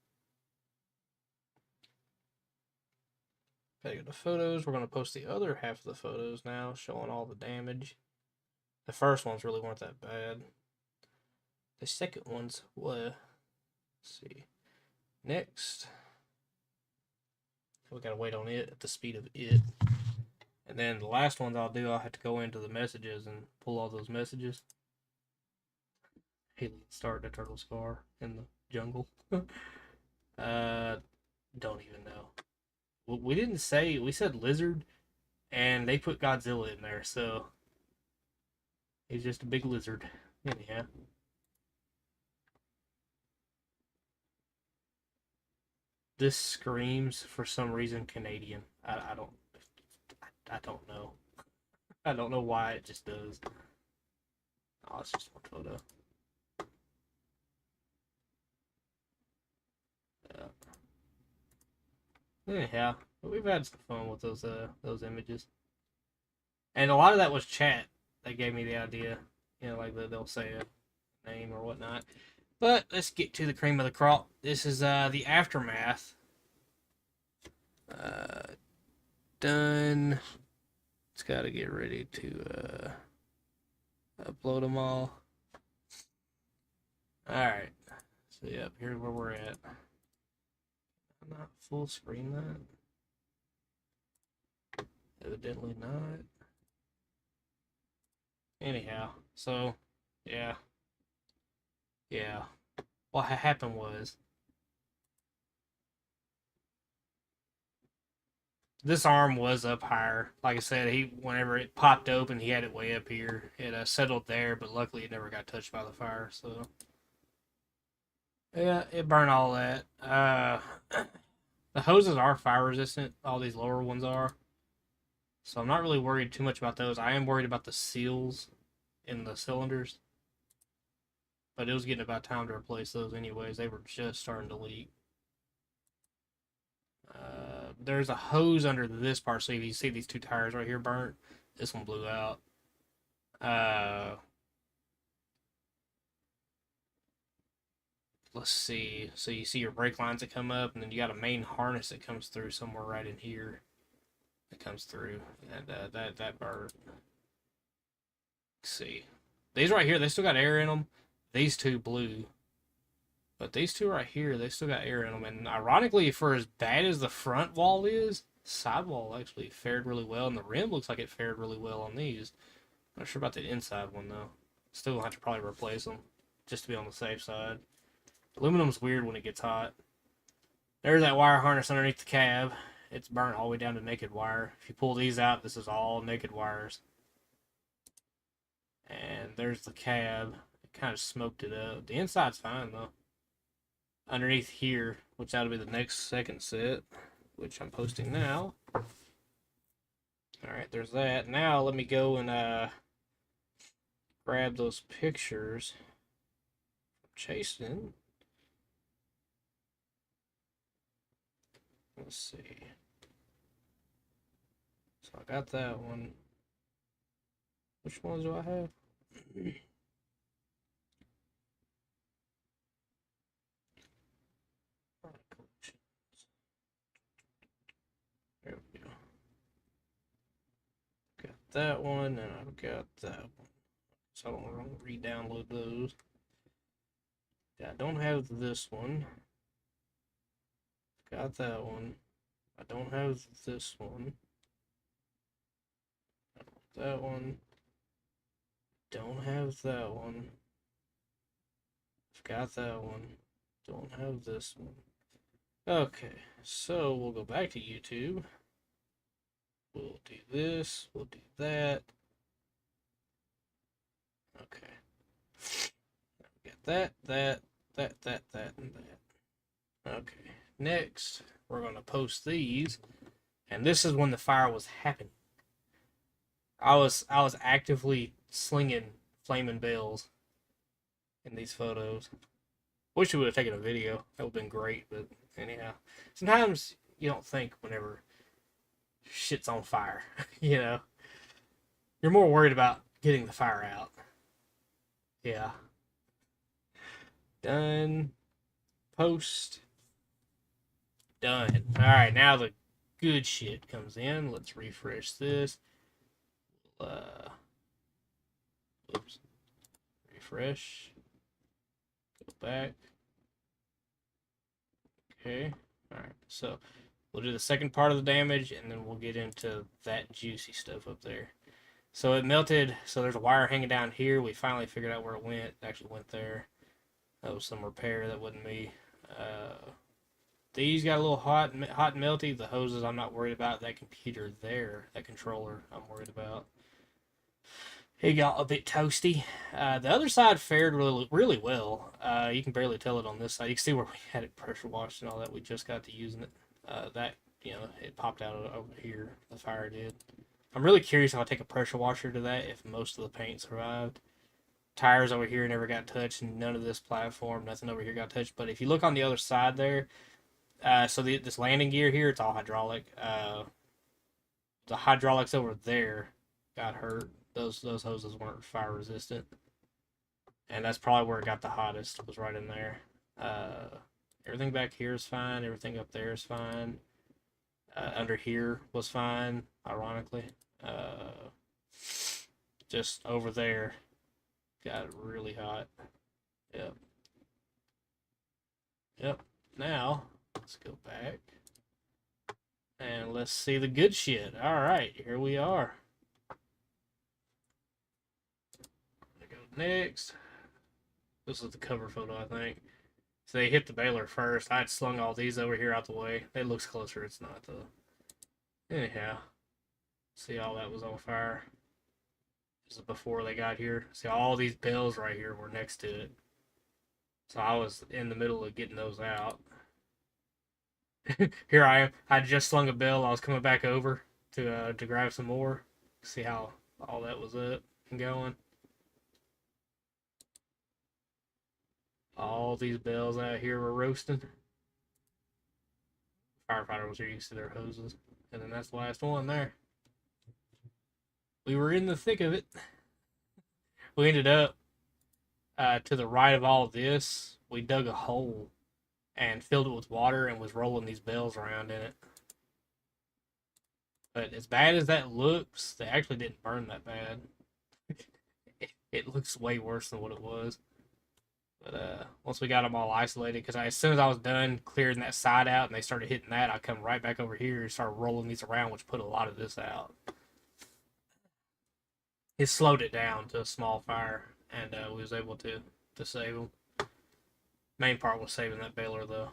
Gotta go to photos. We're gonna post the other half of the photos now, showing all the damage. The first ones really weren't that bad. The second ones were. Let's see. Next, we gotta wait on it at the speed of it. And then the last ones I'll do, I'll have to go into the messages and pull all those messages. Haley started a turtle scar in the jungle. Don't even know. We didn't say, we said lizard, and they put Godzilla in there, so he's just a big lizard. Anyhow. This screams for some reason Canadian. I don't know. I don't know why it just does. Oh, it's just one photo. Anyhow, we've had some fun with those images, and a lot of that was chat that gave me the idea. You know, like they'll say a name or whatnot. But let's get to the cream of the crop. This is the aftermath. Done. It's got to get ready to upload them all. All right. So yep, here's where we're at. Not full screen that. Evidently not. Anyhow, so Yeah. Yeah. What happened was this arm was up higher. Like I said, whenever it popped open, he had it way up here. It settled there, but luckily it never got touched by the fire. So yeah, it burned all that. The hoses are fire resistant. All these lower ones are. So I'm not really worried too much about those. I am worried about the seals in the cylinders. But it was getting about time to replace those anyways. They were just starting to leak. There's a hose under this part, so if you see these two tires right here burnt, this one blew out. Let's see. So you see your brake lines that come up, and then you got a main harness that comes through somewhere right in here. That comes through, and that burnt. Let's see. These right here, they still got air in them. These two blew. But these two right here, they still got air in them. And ironically, for as bad as the front wall is, the sidewall actually fared really well. And the rim looks like it fared really well on these. Not sure about the inside one, though. Still have to probably replace them, just to be on the safe side. Aluminum's weird when it gets hot. There's that wire harness underneath the cab. It's burnt all the way down to naked wire. If you pull these out, this is all naked wires. And there's the cab. It kind of smoked it up. The inside's fine, though. Underneath here, which that'll be the next second set, which I'm posting now. Alright, there's that. Now let me go and grab those pictures from Chasen. Let's see. So I got that one. Which ones do I have? There we go. Got that one, and I've got that one. So I don't want to re-download those. Yeah, I don't have this one. Got that one. I don't have this one. That one. Don't have that one. Got that one. Don't have this one. Okay, so we'll go back to YouTube. We'll do this. We'll do that. Okay. Got that, and that. Okay. Next, we're going to post these. And this is when the fire was happening. I was actively slinging flaming bells in these photos. Wish we would have taken a video. That would have been great, but anyhow. Sometimes you don't think whenever shit's on fire, you know. You're more worried about getting the fire out. Yeah. Done. Post. Done. Alright, now the good shit comes in. Let's refresh this. Oops. Refresh. Go back. Okay. Alright, so we'll do the second part of the damage, and then we'll get into that juicy stuff up there. So it melted, so there's a wire hanging down here. We finally figured out where it went. It actually went there. That was some repair. That wasn't me. These got a little hot and melty. The hoses I'm not worried about. That computer there, that controller, I'm worried about. It got a bit toasty. The other side fared really well. You can barely tell it on this side. You can see where we had it pressure washed and all that. We just got to using it. That, it popped out over here. The fire did. I'm really curious if I take a pressure washer to that, if most of the paint survived. Tires over here never got touched, and none of this platform, nothing over here got touched. But if you look on the other side there, so this landing gear here, it's all hydraulic. The hydraulics over there got hurt. Those hoses weren't fire resistant, and that's probably where it got the hottest. Was right in there. Everything back here is fine. Everything up there is fine. Under here was fine. Ironically, just over there got really hot. Yep. Yep. Now let's go back and let's see the good shit. All right, here we are. next, this is the cover photo, I think. So they hit the baler first. I had slung all these over here out the way. It looks closer. It's not though. Anyhow, see all that was on fire. This is before they got here. See all these bales right here were next to it. So I was in the middle of getting those out. Here I am. I just slung a bale. I was coming back over to grab some more. See how all that was up and going. All these bales out here were roasting. Firefighters are used to their hoses. And then that's the last one there. We were in the thick of it. We ended up to the right of all of this. We dug a hole and filled it with water and was rolling these bales around in it. But as bad as that looks, they actually didn't burn that bad. It looks way worse than what it was. But once we got them all isolated, because as soon as I was done clearing that side out and they started hitting that, I come right back over here and start rolling these around, which put a lot of this out. It slowed it down to a small fire, and we was able to save them. Main part was saving that baler, though.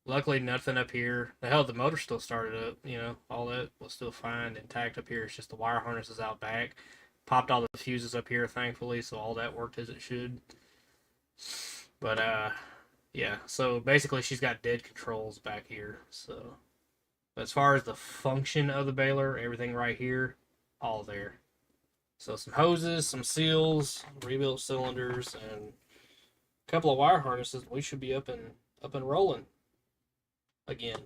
Luckily, nothing up here. The hell, the motor still started up. You know, all that was still fine, intact up here. It's just the wire harnesses out back. Popped all the fuses up here, thankfully, so all that worked as it should. But yeah. So basically, she's got dead controls back here. So, but as far as the function of the baler, everything right here, all there. So some hoses, some seals, rebuilt cylinders, and a couple of wire harnesses. We should be up and rolling again.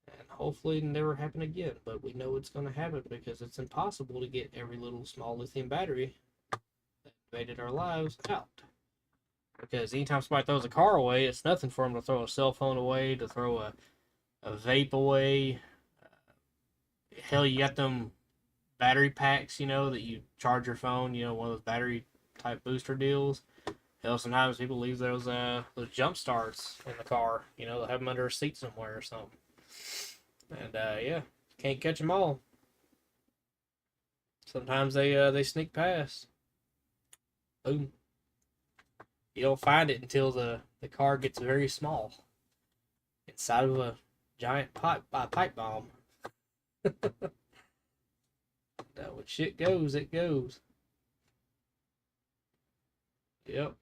And hopefully it never happen again. But we know it's going to happen because it's impossible to get every little small lithium battery that invaded our lives out. Because anytime somebody throws a car away, it's nothing for them to throw a cell phone away, to throw a vape away. Hell, you got them battery packs, you know, that you charge your phone, you know, one of those battery type booster deals. Hell, sometimes people leave those jump starts in the car, you know, they'll have them under a seat somewhere or something. And yeah, can't catch them all. Sometimes they sneak past. Boom. You don't find it until the car gets very small inside of a giant pipe bomb. When shit goes, it goes. Yep.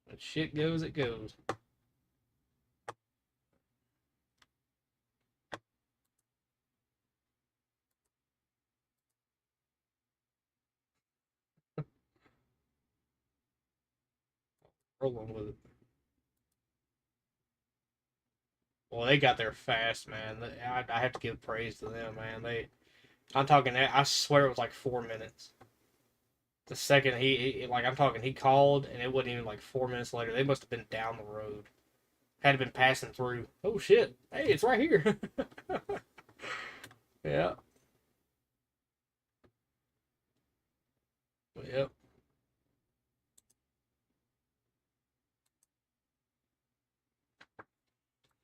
When shit goes, it goes. Rolling with it. Well, they got there fast, man. I have to give praise to them, man. I'm talking. I swear it was like 4 minutes. The second I'm talking, he called, and it wasn't even like 4 minutes later. They must have been down the road. Had been passing through. Oh shit! Hey, it's right here. Yeah. Yep.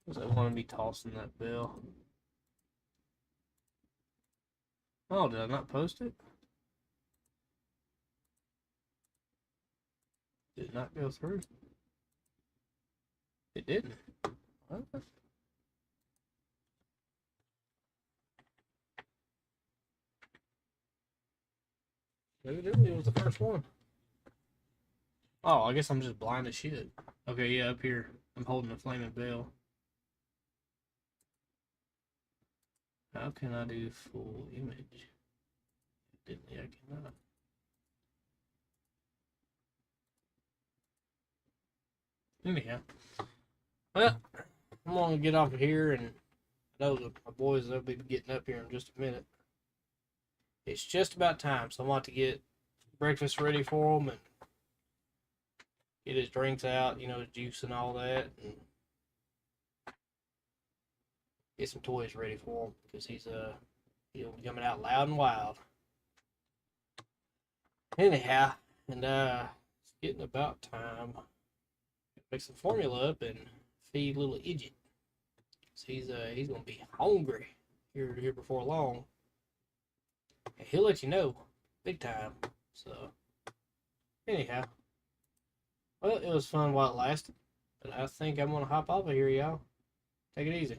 Was I want to be tossing that bill? Oh, did I not post it? Did it not go through? It didn't. What? Evidently it was the first one. Oh, I guess I'm just blind as shit. Okay, yeah, up here. I'm holding a flaming bell. How can I do full image? Evidently I cannot. Anyhow. Well, I'm gonna get off of here, and I know that my boys will be getting up here in just a minute. It's just about time, so I want to get breakfast ready for him and get his drinks out, you know, his juice and all that, and get some toys ready for him because he'll be coming out loud and wild. Anyhow, and it's getting about time. Make some formula up and feed little Idget. So he's gonna be hungry here before long. And he'll let you know, big time. So Anyhow, well, it was fun while it lasted. But I think I'm gonna hop off of here, y'all. Take it easy.